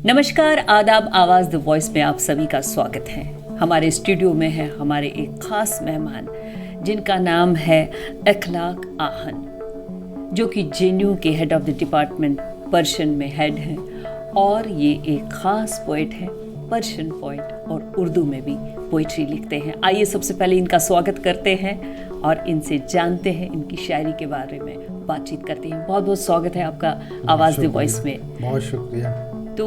नमस्कार, आदाब, आवाज़ द वॉइस में आप सभी का स्वागत है। हमारे स्टूडियो में है हमारे एक ख़ास मेहमान जिनका नाम है अखलाक आहन, जो कि JNU के head of the department Persian में हेड हैं और ये एक ख़ास पोइट है, पर्शियन पोइट, और उर्दू में भी पोइट्री लिखते हैं। आइए सबसे पहले इनका स्वागत करते हैं और इनसे जानते हैं, इनकी शायरी के बारे में बातचीत करते हैं। बहुत बहुत स्वागत है आपका आवाज़ द वॉइस में। बहुत शुक्रिया। तो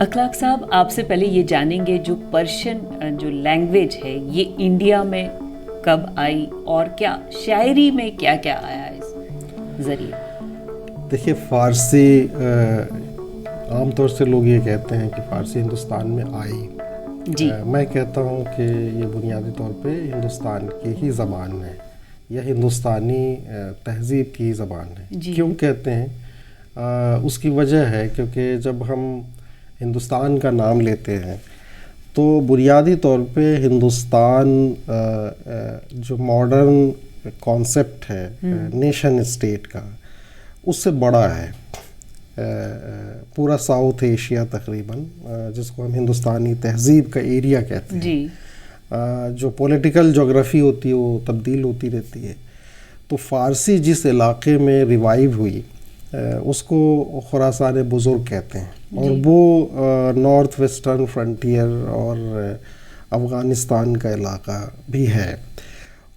अखलाक साहब, आपसे पहले ये जानेंगे, जो पर्शियन जो लैंग्वेज है ये इंडिया में कब आई और क्या शायरी में क्या क्या आया इस ज़रिए? देखिए, फ़ारसी आमतौर से लोग ये कहते हैं कि फ़ारसी हिंदुस्तान में आई जी। मैं कहता हूँ कि ये बुनियादी तौर पे हिंदुस्तान की ही ज़बान है या हिंदुस्तानी तहज़ीब की ज़बान है। क्यों कहते हैं? उसकी वजह है क्योंकि जब हम हिंदुस्तान का नाम लेते हैं तो बुनियादी तौर पे हिंदुस्तान जो मॉडर्न कॉन्सेप्ट है नेशन स्टेट का, उससे बड़ा है। पूरा साउथ एशिया तकरीबन, जिसको हम हिंदुस्तानी तहज़ीब का एरिया कहते हैं जी। जो पॉलिटिकल जोग्राफ़ी होती है वो तब्दील होती रहती है। तो फ़ारसी जिस इलाक़े में रिवाइव हुई उसको खुरासान बुज़ुर्ग कहते हैं, और वो नॉर्थ वेस्टर्न फ्रंटियर और अफ़ग़ानिस्तान का इलाक़ा भी है।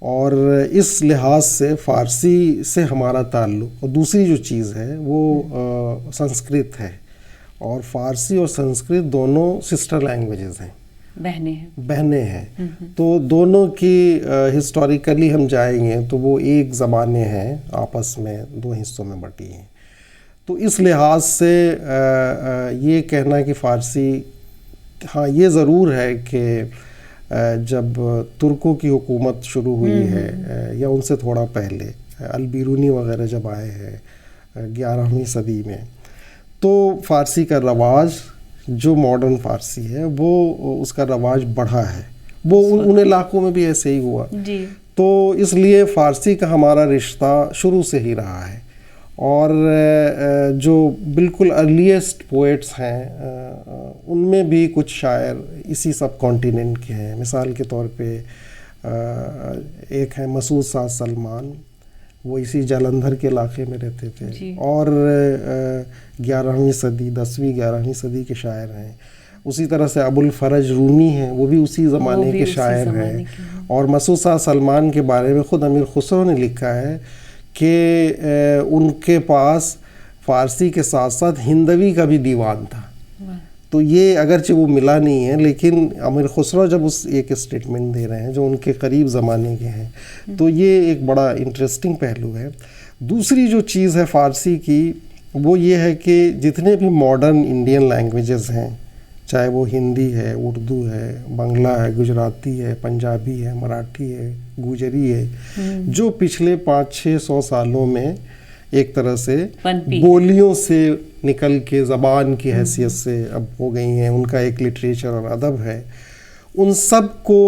और इस लिहाज से फ़ारसी से हमारा ताल्लुक़, और दूसरी जो चीज़ है वो संस्कृत है, और फ़ारसी और संस्कृत दोनों सिस्टर लैंग्वेजेस हैं, बहनें हैं। तो दोनों की हिस्टोरिकली हम जाएंगे तो वो एक ज़बानें हैं, आपस में दो हिस्सों में बटी हैं। तो इस लिहाज से ये कहना कि फ़ारसी, हाँ ये ज़रूर है कि जब तुर्कों की हुकूमत शुरू हुई है या उनसे थोड़ा पहले, अल-बिरूनी वग़ैरह जब आए हैं 11वीं सदी में, तो फ़ारसी का रवाज, जो मॉडर्न फ़ारसी है वो उसका रवाज बढ़ा है। वो उन इलाक़ों में भी ऐसे ही हुआ जी। तो इसलिए फ़ारसी का हमारा रिश्ता शुरू से ही रहा है। और जो बिल्कुल अर्लीस्ट पोएट्स हैं उनमें भी कुछ शायर इसी सब कॉन्टिनेंट के हैं। मिसाल के तौर पे एक है मसूद साद सलमान, वो इसी जालंधर के इलाके में रहते थे और 11वीं सदी 10वीं 11वीं सदी के शायर हैं। उसी तरह से अबुल फरज रूनी हैं, वो भी उसी ज़माने के शायर हैं। और मसूद साद सलमान के बारे में ख़ुद अमीर खुसरो ने लिखा है कि उनके पास फ़ारसी के साथ साथ हिंदवी का भी दीवान था। तो ये अगरचे वो मिला नहीं है, लेकिन अमीर खुसरो जब उस एक स्टेटमेंट दे रहे हैं जो उनके करीब ज़माने के हैं, तो ये एक बड़ा इंटरेस्टिंग पहलू है। दूसरी जो चीज़ है फ़ारसी की, वो ये है कि जितने भी मॉडर्न इंडियन लैंग्वेजेस हैं, चाहे वो हिंदी है, उर्दू है, बांग्ला है, गुजराती है, पंजाबी है, मराठी है, गुजरी है, जो पिछले 500-600 सालों में एक तरह से बोलियों से निकल के ज़बान की हैसियत से अब हो गई हैं, उनका एक लिटरेचर और अदब है, उन सब को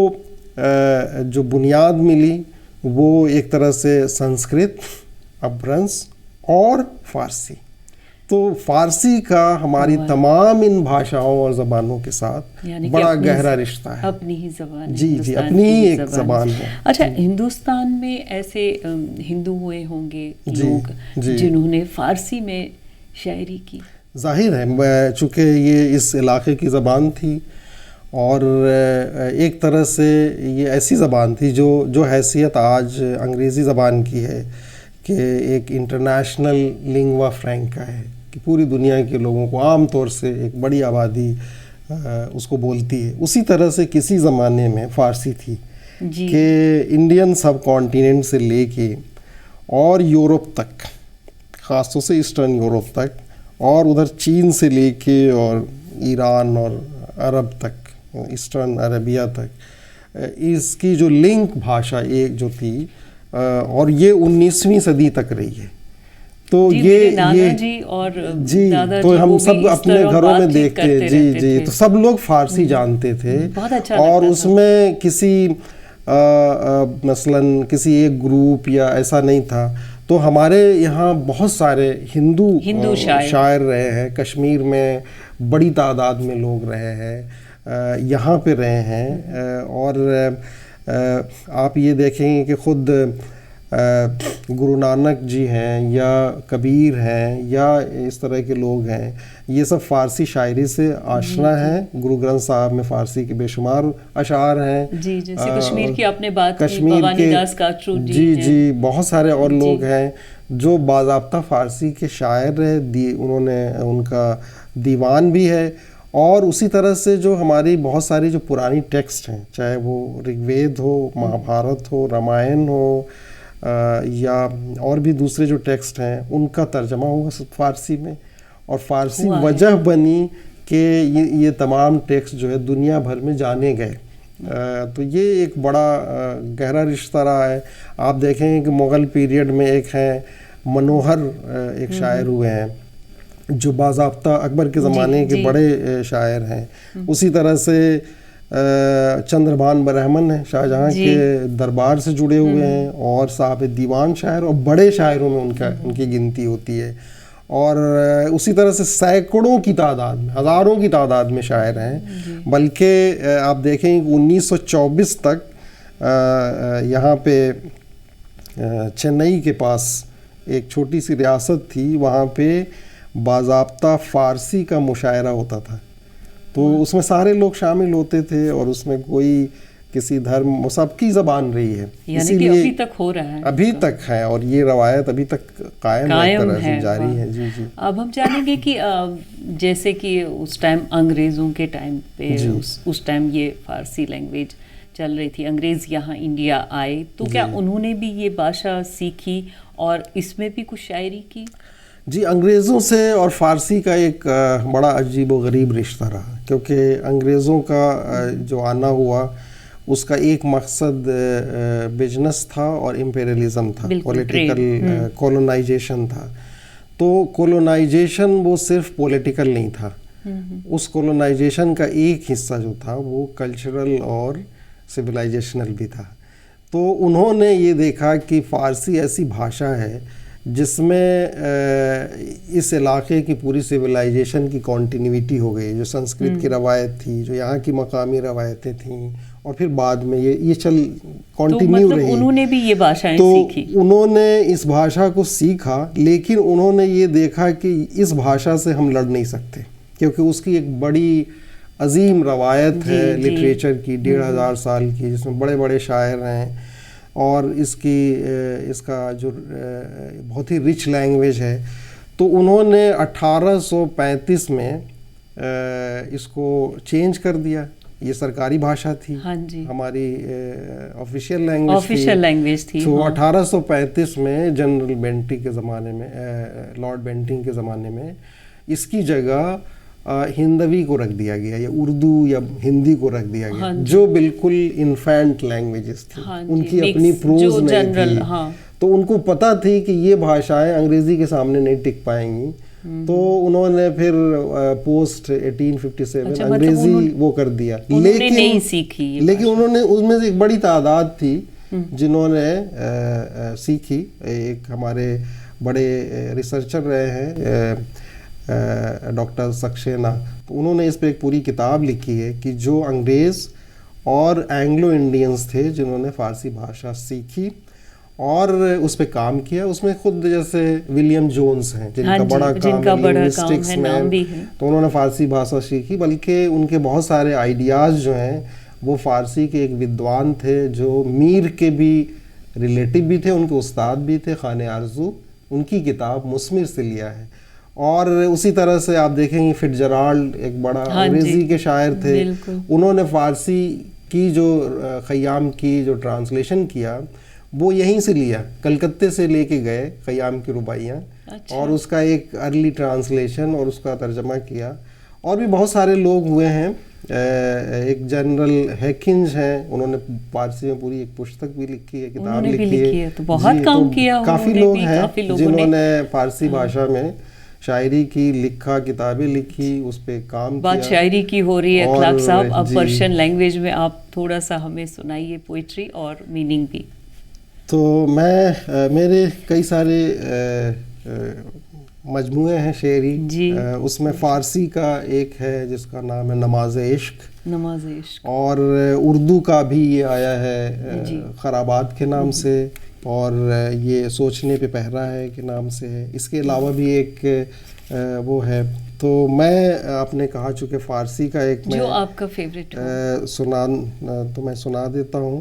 जो बुनियाद मिली वो एक तरह से संस्कृत, अपभ्रंश और फ़ारसी। तो फ़ारसी का हमारी तमाम इन भाषाओं और ज़बानों के साथ बड़ा गहरा रिश्ता है। अपनी ही ज़बान जी जी, अपनी ही एक ज़बान है। अच्छा, हिंदुस्तान में ऐसे हिंदू हुए होंगे लोग जिन्होंने फ़ारसी में शायरी की? ज़ाहिर है, चूँकि ये इस इलाके की ज़बान थी और एक तरह से ये ऐसी ज़बान थी जो हैसियत आज अंग्रेज़ी ज़बान की है कि एक इंटरनेशनल लिंग्वा फ्रैंका है, कि पूरी दुनिया के लोगों को आम तौर से एक बड़ी आबादी उसको बोलती है। उसी तरह से किसी ज़माने में फ़ारसी थी कि इंडियन सब कॉन्टिनेंट से लेके और यूरोप तक, ख़ास तौर से ईस्टर्न यूरोप तक, और उधर चीन से लेके और ईरान और अरब तक, ईस्टर्न अरबिया तक, इसकी जो लिंक भाषा एक जो थी, और ये 19वीं सदी तक रही है। तो ये जी और जी, तो हम सब अपने घरों में देखते हैं जी, तो सब लोग फ़ारसी जानते थे। अच्छा, और उसमें किसी मसलन किसी एक ग्रुप या ऐसा नहीं था, तो تو ہمارے یہاں بہت سارے ہندو شاعر رہے ہیں. کشمیر میں بڑی تعداد میں لوگ رہے ہیں, یہاں پہ رہے ہیں. اور آپ یہ دیکھیں گے کہ خود گرو نانک جی ہیں یا کبیر ہیں یا اس طرح کے لوگ ہیں, یہ سب فارسی شاعری سے آشنا ہیں. گرو گرنتھ صاحب میں فارسی کے بے شمار اشعار ہیں. جی, جیسے کشمیر کی آپ نے بات کی, کشمیر کے جی بہت سارے اور لوگ ہیں جو باضابطہ فارسی کے شاعر ہیں. انہوں نے ان کا دیوان بھی ہے. اور اسی طرح سے جو ہماری بہت ساری جو پرانی ٹیکسٹ ہیں, چاہے وہ رگ وید ہو, مہا بھارت ہو, رامائن ہو, یا اور بھی دوسرے جو ٹیکسٹ ہیں, ان کا ترجمہ ہوا فارسی میں. اور فارسی وجہ بنی کہ یہ تمام ٹیکسٹ جو ہے دنیا بھر میں جانے گئے. تو یہ ایک بڑا گہرا رشتہ رہا ہے. آپ دیکھیں کہ مغل پیریڈ میں ایک ہیں منوہر, ایک شاعر ہوئے ہیں جو باضابطہ اکبر کے زمانے کے بڑے شاعر ہیں. اسی طرح سے چندربھان برہمن ہیں, شاہ جہاں کے دربار سے جڑے ہوئے ہیں, اور صاحب دیوان شاعر, اور بڑے شاعروں میں ان کی گنتی ہوتی ہے. اور اسی طرح سے سینکڑوں کی تعداد میں, ہزاروں کی تعداد میں شاعر ہیں. بلکہ آپ دیکھیں کہ 1924 تک یہاں پہ چنئی کے پاس ایک چھوٹی سی ریاست تھی, وہاں پہ باضابطہ فارسی کا مشاعرہ ہوتا تھا. تو اس میں سارے لوگ شامل ہوتے تھے, اور اس میں کوئی کسی دھرم, سب کی زبان رہی ہے. اسی لیے ابھی تک ہو رہا ہے, ابھی تک ہے, اور یہ روایت ابھی تک قائم ہے, جاری ہے. جی جی. اب ہم جانیں گے کہ جیسے کہ اس ٹائم انگریزوں کے ٹائم پہ, اس ٹائم یہ فارسی لینگویج چل رہی تھی, انگریز یہاں انڈیا آئے, تو کیا انہوں نے بھی یہ بھاشا سیکھی اور اس میں بھی کچھ شاعری کی؟ جی, انگریزوں سے اور فارسی کا ایک بڑا عجیب و غریب رشتہ رہا, کیونکہ انگریزوں کا جو آنا ہوا اس کا ایک مقصد بزنس تھا اور امپیریلزم تھا, پولیٹیکل کولونائزیشن تھا. تو کولونائزیشن وہ صرف پولیٹیکل نہیں تھا, اس کولونائزیشن کا ایک حصہ جو تھا وہ کلچرل اور سویلائزیشنل بھی تھا. تو انہوں نے یہ دیکھا کہ فارسی ایسی بھاشا ہے جس میں اس علاقے کی پوری سویلائزیشن کی کنٹینیوٹی ہو گئی. جو سنسکرت کی روایت تھی, جو یہاں کی مقامی روایتیں تھیں, اور پھر بعد میں یہ کنٹینیو رہی. انہوں نے بھی یہ بھاشائیں سیکھی. تو انہوں نے اس بھاشا کو سیکھا, لیکن انہوں نے یہ دیکھا کہ اس بھاشا سے ہم لڑ نہیں سکتے, کیونکہ اس کی ایک بڑی عظیم روایت ہے لٹریچر کی, 1500 سال کی, جس میں بڑے بڑے شاعر ہیں, اور اس کا جو بہت ہی رچ لینگویج ہے. تو انہوں نے 1835 میں اس کو چینج کر دیا. یہ سرکاری بھاشا تھی, ہماری آفیشیل لینگویج تھی. تو 1835 میں جنرل بینٹی کے زمانے میں, لارڈ بینٹنگ کے زمانے میں, اس کی جگہ ہندوی کو رکھ دیا گیا, یا اردو یا ہندی کو رکھ دیا گیا, جو بالکل انفینٹ لینگویجز تھی, ان کی اپنی پروز نہیں تھی. تو ان کو پتہ تھی کہ یہ بھاشائیں انگریزی کے سامنے نہیں ٹک پائیں گی. تو انہوں نے پھر پوسٹ 1857 انگریزی وہ کر دیا, لیکن انہوں نے اس میں سے ایک بڑی تعداد تھی جنہوں نے سیکھی. ایک ہمارے بڑے ریسرچر رہے ہیں ڈاکٹر سکسینہ, تو انہوں نے اس پہ ایک پوری کتاب لکھی ہے کہ جو انگریز اور اینگلو انڈینز تھے جنہوں نے فارسی بھاشا سیکھی اور اس پہ کام کیا. اس میں خود جیسے ولیم جونز ہیں جن کا بڑا کام لنگوسٹکس میں, تو انہوں نے فارسی بھاشا سیکھی. بلکہ ان کے بہت سارے آئیڈیاز جو ہیں وہ فارسی کے ایک ودوان تھے جو میر کے بھی ریلیٹیو بھی تھے, ان کے استاد بھی تھے, خان آرزو, ان کی کتاب مثمر سے لیا ہے. اور اسی طرح سے آپ دیکھیں گے فٹز جرالڈ ایک بڑا انگریزی کے شاعر تھے, انہوں نے فارسی کی جو خیام کی جو ٹرانسلیشن کیا وہ یہیں سے لیا, کلکتے سے لے کے گئے خیام کی رباعیاں, اور اس کا ایک ارلی ٹرانسلیشن اور اس کا ترجمہ کیا. اور بھی بہت سارے لوگ ہوئے ہیں, ایک جنرل ہیکنز ہیں, انہوں نے فارسی میں پوری ایک پستک بھی لکھی ہے, کتاب لکھی ہے. تو بہت کام کیا. کافی لوگ ہیں جنہوں نے فارسی بھاشا میں شاعری کی لکھا, کتابیں لکھی, اس پہ کام کیا. بات شاعری کی ہو رہی ہے اخلاق صاحب, اب پرشین لینگویج میں آپ تھوڑا سا ہمیں سنائیے پوئٹری اور میننگ بھی. تو میں میرے کئی سارے مجموعے ہیں شعری جی. اس میں فارسی کا ایک ہے جس کا نام ہے نماز عشق، اور اردو کا بھی یہ آیا ہے خرابات کے نام سے، اور یہ سوچنے پہ پہرا ہے کے نام سے ہے. اس کے علاوہ بھی ایک وہ ہے. تو میں آپ نے کہا چونکہ فارسی کا ایک جو آپ کا فیوریٹ تو میں سنا دیتا ہوں.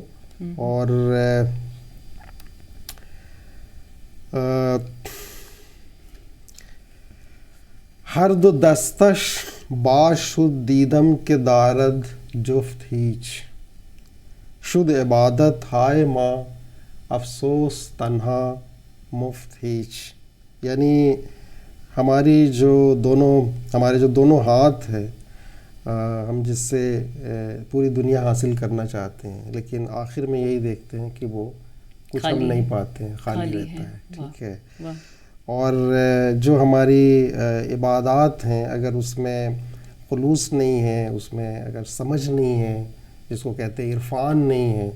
اور ہر دو دستش باش شد دیدم کے دارد جفت ہیچ، شد عبادت ہائے ماں افسوس تنہا مفت ہیچ. یعنی ہمارے جو دونوں ہاتھ ہیں، ہم جس سے پوری دنیا حاصل کرنا چاہتے ہیں، لیکن آخر میں یہی دیکھتے ہیں کہ وہ کچھ ہم نہیں پاتے ہیں، خالی رہتا ہے. ٹھیک ہے. اور جو ہماری عبادات ہیں، اگر اس میں خلوص نہیں ہے، اس میں اگر سمجھ نہیں ہے، جس کو کہتے ہیں عرفان نہیں ہے،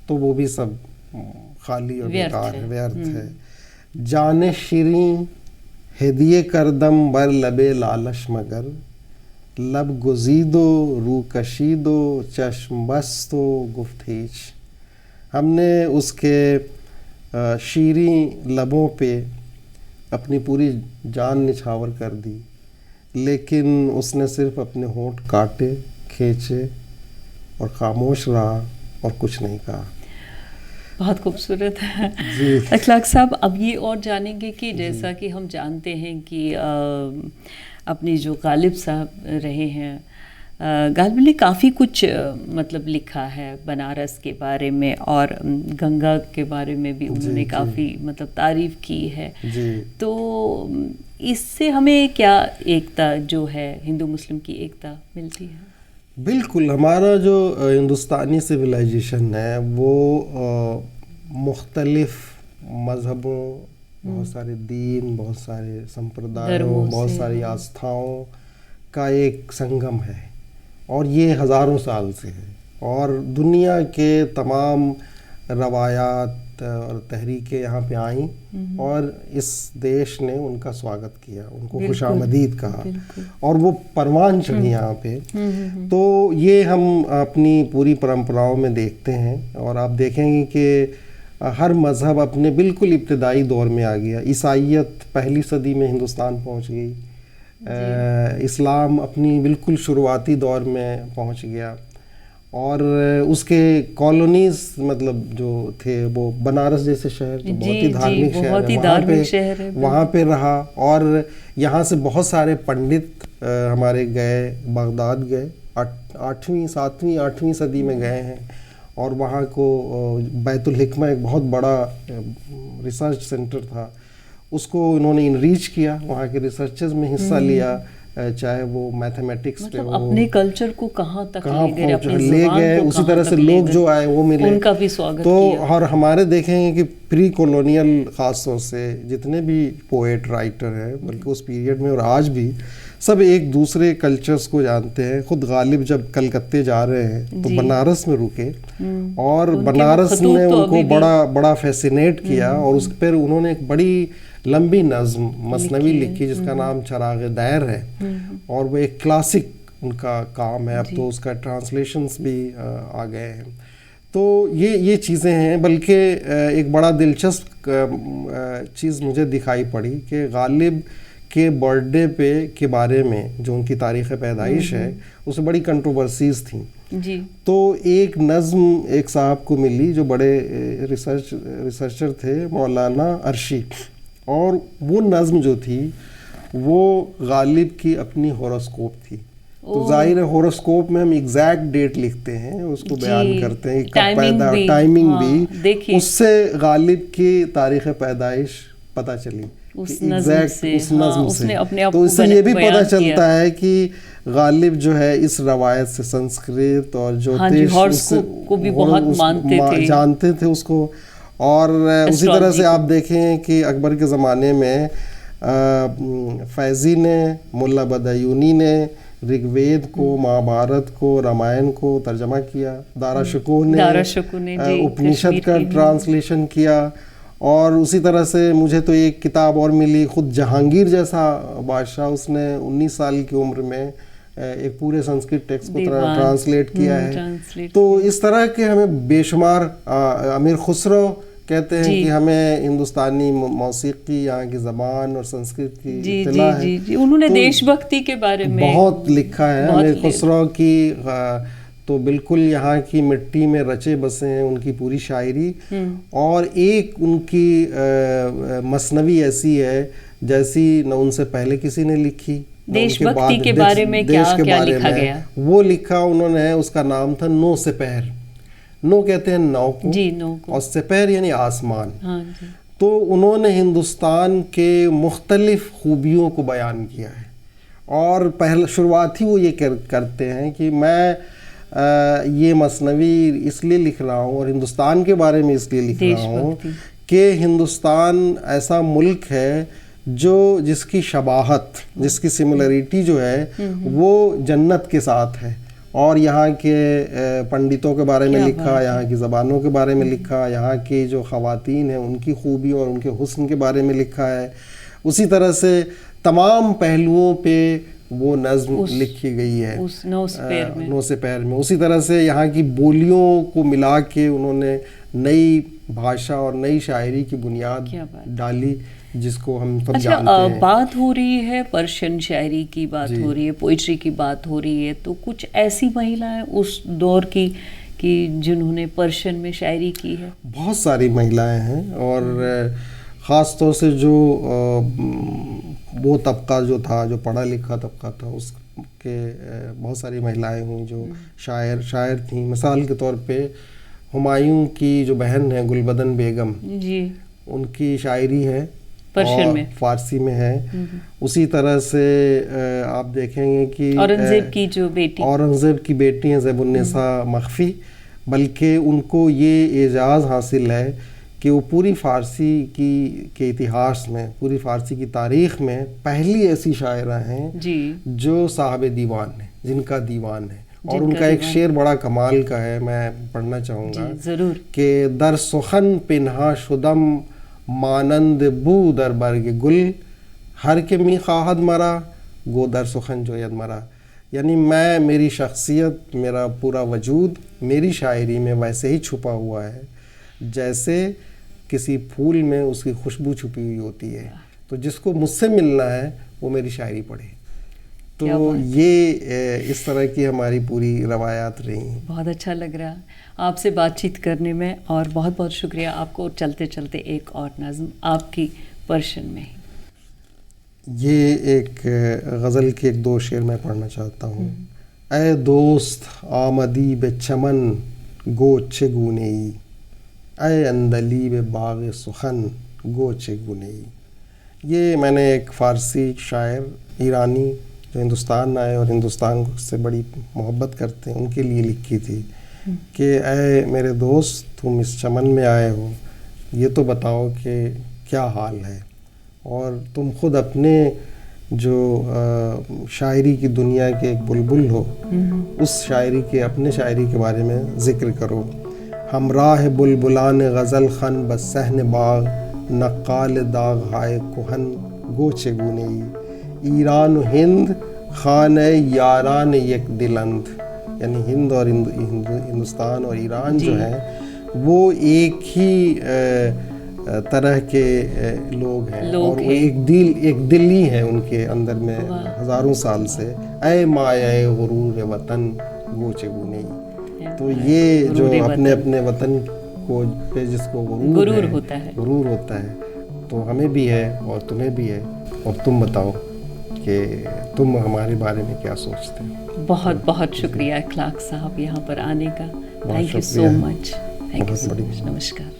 تو وہ بھی سب خالی اور بیکار ہے، ویرتھ ہے. جان شیریں ہدیے کردم بر لبے لالش مگر، لب گزیدو رو کشیدو چشم بستو گفت ہیچ. ہم نے اس کے شیریں لبوں پہ اپنی پوری جان نچھاور کر دی، لیکن اس نے صرف اپنے ہونٹ کاٹے، کھینچے اور خاموش رہا اور کچھ نہیں کہا. بہت خوبصورت ہے. اخلاق صاحب، اب یہ اور جانیں گے کہ جیسا کہ ہم جانتے ہیں کہ اپنی جو غالب صاحب رہے ہیں، غالب نے کافی کچھ مطلب لکھا ہے بنارس کے بارے میں، اور گنگا کے بارے میں بھی انہوں نے کافی مطلب تعریف کی ہے. تو اس سے ہمیں کیا ایکتا جو ہے ہندو مسلم کی ایکتا ملتی ہے؟ بالکل. ہمارا جو ہندوستانی سویلائزیشن ہے وہ مختلف مذہبوں، بہت سارے دین، بہت سارے سمپردایوں، بہت ساری آستھاؤں کا ایک سنگم ہے، اور یہ ہزاروں سال سے ہے. اور دنیا کے تمام روایات اور تحریکیں یہاں پہ آئیں، اور اس دیش نے ان کا سواگت کیا، ان کو خوش آمدید کہا، اور وہ پروان چڑھی یہاں پہ. تو یہ ہم اپنی پوری پرمپراؤں میں دیکھتے ہیں، اور آپ دیکھیں گے کہ ہر مذہب اپنے بالکل ابتدائی دور میں آ گیا. عیسائیت پہلی صدی میں ہندوستان پہنچ گئی، اسلام اپنی بالکل شروعاتی دور میں پہنچ گیا، اور اس کے کالونیز مطلب جو تھے وہ بنارس جیسے شہر جو بہت ہی دھارمک شہر ہے، وہاں پہ رہا. اور یہاں سے بہت سارے پنڈت ہمارے گئے، بغداد گئے، 8ویں صدی میں گئے ہیں، اور وہاں کو بیت الحکمہ ایک بہت بڑا ریسرچ سینٹر تھا، اس کو انہوں نے انریچ کیا، وہاں کے ریسرچز میں حصہ لیا، چاہے وہ میتھمیٹکس پہ ہو، اپنے کلچر کو کہاں تک لے گئے، اسی طرح سے لوگ جو آئے وہ ملے، ان کا بھی سواگت تو کیا. اور ہمارے دیکھیں گے کہ پری کولونیل خاص طور سے جتنے بھی پوئٹ رائٹر ہیں، بلکہ اس پیریڈ میں اور آج بھی، سب ایک دوسرے کلچرز کو جانتے ہیں. خود غالب جب کلکتے جا رہے ہیں تو بنارس میں رکے، اور بنارس نے ان کو بڑا فیسینیٹ کیا، اور اس پر انہوں نے ایک بڑی لمبی نظم مثنوی لکھی جس کا نام چراغ دیر ہے، اور وہ ایک کلاسک ان کا کام ہے. اب تو اس کا ٹرانسلیشنز بھی آ گئے ہیں. تو یہ چیزیں ہیں. بلکہ ایک بڑا دلچسپ چیز مجھے دکھائی پڑی کہ غالب کے برتھ ڈے کے بارے میں جو ان کی تاریخ پیدائش ہے، اس میں بڑی کنٹروورسیز تھیں. تو ایک نظم ایک صاحب کو ملی جو بڑے ریسرچر تھے، مولانا عرشی، اور وہ نظم جو تھی وہ غالب کی اپنی ہوراسکوپ تھی. تو ظاہر ہے ہوراسکوپ میں ہم ایگزیکٹ ڈیٹ لکھتے ہیں، اس کو بیان کرتے ہیں کب پیدا، ٹائمنگ بھی، اس سے غالب کی تاریخ پیدائش پتہ چلی اس نظم سے. تو اس سے یہ بھی پتہ چلتا ہے کہ غالب جو ہے اس روایت سے سنسکرت اور جوتش کو بھی بہت جانتے تھے اس کو. اور اسی طرح سے آپ دیکھیں کہ اکبر کے زمانے میں فیضی نے، ملا بدایونی نے، ऋग वेद को, महाभारत को, रामायण को तर्जमा किया, दारा शुकोह ने उपनिषद का ट्रांसलेशन किया। और उसी तरह से मुझे तो एक किताब और मिली, खुद जहांगीर जैसा बादशाह, उसने 19 साल की उम्र में एक पूरे संस्कृत टेक्स्ट को ट्रांसलेट किया है। तो इस तरह के हमें बेशुमार, अमीर खुसरो कहते हैं कि हमें हिंदुस्तानी मौसीकी, यहाँ की ज़बान और संस्कृत की इत्तला है। उन्होंने देशभक्ति के बारे में बहुत लिखा है। अमीर खुसरो की तो बिल्कुल यहाँ की मिट्टी में रचे बसे हैं उनकी पूरी शायरी। और एक उनकी मसनवी ऐसी है जैसी न उनसे पहले किसी ने लिखी। देशभक्ति के बारे में क्या लिखा गया? वो लिखा उन्होंने, उसका नाम था नो सिपहर। नो कहते हैं नौ को, नौ को। और सिपहर यानी आसमान। हाँ, तो उन्होंने हिंदुस्तान के मुख्तलिफ खूबियों को बयान किया है। और पहले शुरुआत ही वो ये करते हैं कि मैं ये मसनवी इसलिए लिख रहा हूँ और हिंदुस्तान के बारे में इसलिए लिख रहा हूँ कि हिंदुस्तान ऐसा मुल्क है जो जिसकी शबाहत, जिसकी सिमिलरिटी जो है वो जन्नत के साथ है। और यहाँ के पंडितों के बारे में लिखा, यहाँ की ज़बानों के बारे में लिखा, यहाँ की जो ख़वातीन हैं उनकी खूबियों और उनके हुस्न के बारे में लिखा है। उसी तरह से तमाम पहलुओं पे वो नज़्म लिखी गई है उस नो सिपहर में। उसी तरह से यहाँ की बोलियों को मिला के उन्होंने नई भाषा और नई शायरी की बुनियाद डाली, जिसको हम सब जानते हैं। बात हो रही है पर्शियन शायरी की, बात हो रही है, पोइट्री की बात हो रही है, तो कुछ ऐसी महिलाएं उस दौर की कि जिन्होंने पर्शियन में शायरी की है? बहुत सारी महिलाएं हैं। और ख़ास तौर से जो वो तबका जो था, जो पढ़ा लिखा तबका था, उसके बहुत सारी महिलाएं हुई जो शायर थीं। मिसाल के तौर पे हुमायूं की जो बहन है गुलबदन बेगम जी, उनकी शायरी है पर्शियन में, फारसी में है। उसी तरह से आप देखेंगे कि औरंगज़ेब की बेटी हैं ज़ैबुन्निसा मख्फी, बल्कि उनको ये एजाज़ हासिल है कि वो पूरी फ़ारसी के इतिहास में, पूरी फ़ारसी की तारीख़ में पहली ऐसी शायरा हैं जो साहब दीवान है, जिनका दीवान है। और उनका एक शेर बड़ा कमाल का है, मैं पढ़ना चाहूँगा ज़रूर, कि दर सुखन पिन्हा शुदम मानंद बू दर बर्ग गुल, हर के मी खाहद मरा गो दर सुखन जो यद मरा। यानी मैं, मेरी शख्सियत, मेरा पूरा वजूद मेरी शायरी में वैसे ही छुपा हुआ है जैसे किसी फूल में उसकी खुशबू छुपी हुई होती है। तो जिसको मुझसे मिलना है वो मेरी शायरी पढ़े। तो ये इस तरह की हमारी पूरी रवायात रही। बहुत अच्छा लग रहा आपसे बातचीत करने में, और बहुत बहुत शुक्रिया आपको। चलते चलते एक और नज़्म आपकी पर्शियन में। ये एक गज़ल के एक दो शेर मैं पढ़ना चाहता हूँ। ए दोस्त आमदी बे चमन गो चेगुनेई, ए अंदली बे बाग सुखन गो चेगुनेई। ये मैंने एक फ़ारसी शायर ईरानी जो हिंदुस्तान आए और हिंदुस्तान से बड़ी मोहब्बत करते हैं उनके लिए लिखी थी कि ऐ मेरे दोस्त, तुम इस चमन में आए हो, ये तो बताओ कि क्या हाल है। और तुम खुद अपने जो शायरी की दुनिया के एक बुलबुल हो, उस शायरी के, अपने शायरी के बारे में ज़िक्र करो। हमराह बुलबुलान गज़ल खन बस सहन बाग, नक्काल दाग हाय कुहन गोचे गुनेई। ईरान हिंद खान यारान एक दिलंद, यानी हिंद और हिंदुस्तान और ईरान जो हैं वो एक ही तरह के लोग हैं और वो एक दिल ही है उनके अंदर में हज़ारों साल से। ऐ माया गुरूर वतन गोचे गुनेई। तो ये जो अपने वतन को पे जिसको गुरूर होता है, तो हमें भी है और तुम्हें भी है। और तुम बताओ कि तुम हमारे बारे में क्या सोचते हो। बहुत बहुत शुक्रिया इखलाक साहब यहाँ पर आने का। Thank you so much. नमस्कार।